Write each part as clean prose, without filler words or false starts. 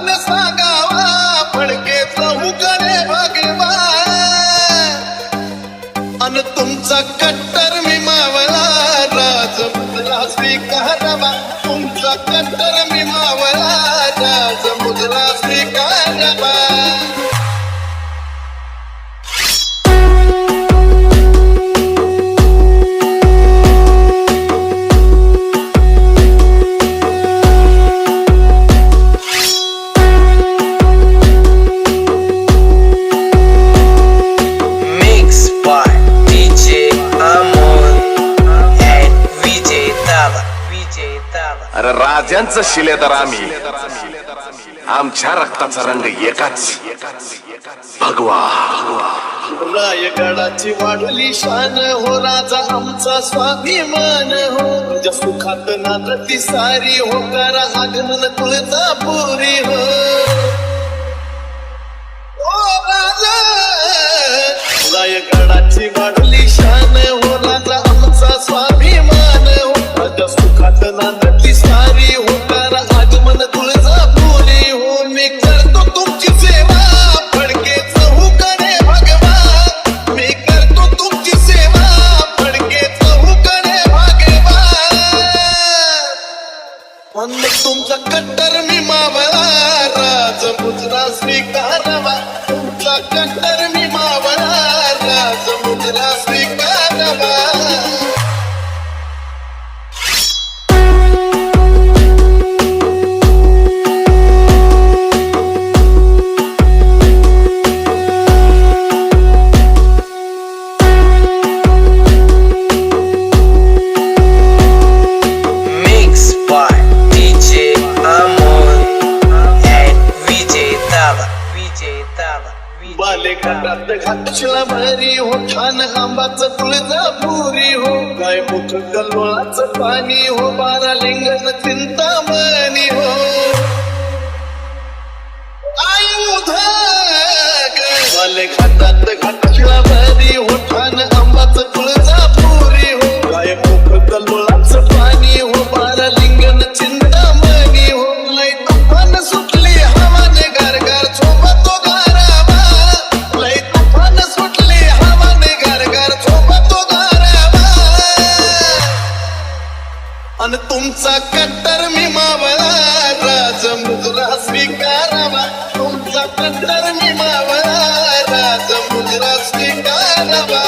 न सांगावा फडके चहूकडे भगवान अन तुमचा कट्टर मी मावळा राजमुद्रा स्वीकारावा तुमचा कट्टर मी मावळा राजमुद्रा स्वीकारावा अरे राजांचं शिलेदार आम्ही आमच्या रक्ताचा रंग एकाच भगवा रायगडाची वाढली शान हो राजा आमचा स्वाभिमान हो तुझ्या सुखात नांदती सारी हो करा आगमन तुळजापुरी हो राजा रायगडाची वाढली शान हो राजा आमचा स्वाभिमान हो तुझ्या सुखात नांदती सारी हो करा आगमन तुळजापुरी हो मी करतो तुमची सेवा फडके चहूकडे भगवान मी करतो तुमची सेवा फडके चहूकडे भगवान पण तुमचा कट्टर मी मावळा राजमुद्रा स्वीकारावा तुमचा कट्टर मी मावळा राजमुद्रा स्वीकारावा बालेघाटात घातला भरी हो ठाण आंबाचं तुळजापुरी हो काय मुख कल्लोळाचं पाणी हो बारा लिंगण चिंतामणी हो आयुध बालेघाटात घातला भरी हो ठाण आंबाचं तुळजापुरी हो काय मुख कल्लोळाचं पाणी हो बारा लिंगण चिंतामणी हो लय तुफान सुटली हवाने गारगार झोपतो अन तुमचा कट्टर मी मावळा राजमुद्रा स्वीकारावा तुमचा कट्टर मी मावळा राजमुद्रा स्वीकारावा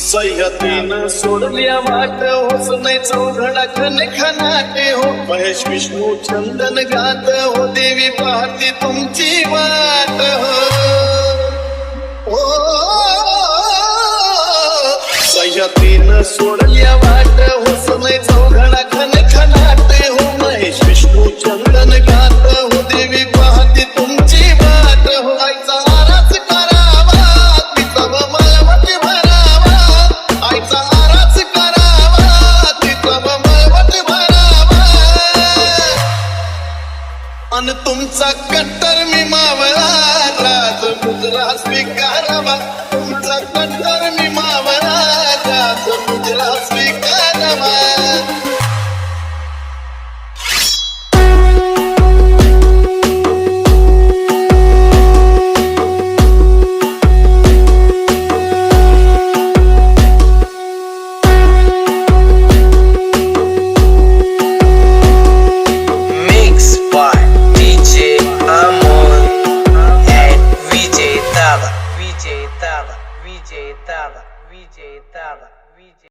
सह्याद्रीनं सोडल्या वाट होस नाही चौघडा खन खनाटे हो महेश विष्णू चंदन गात हो देवी पाहती तुमची वाट हो सह्याद्रीनं सोडल्या वाट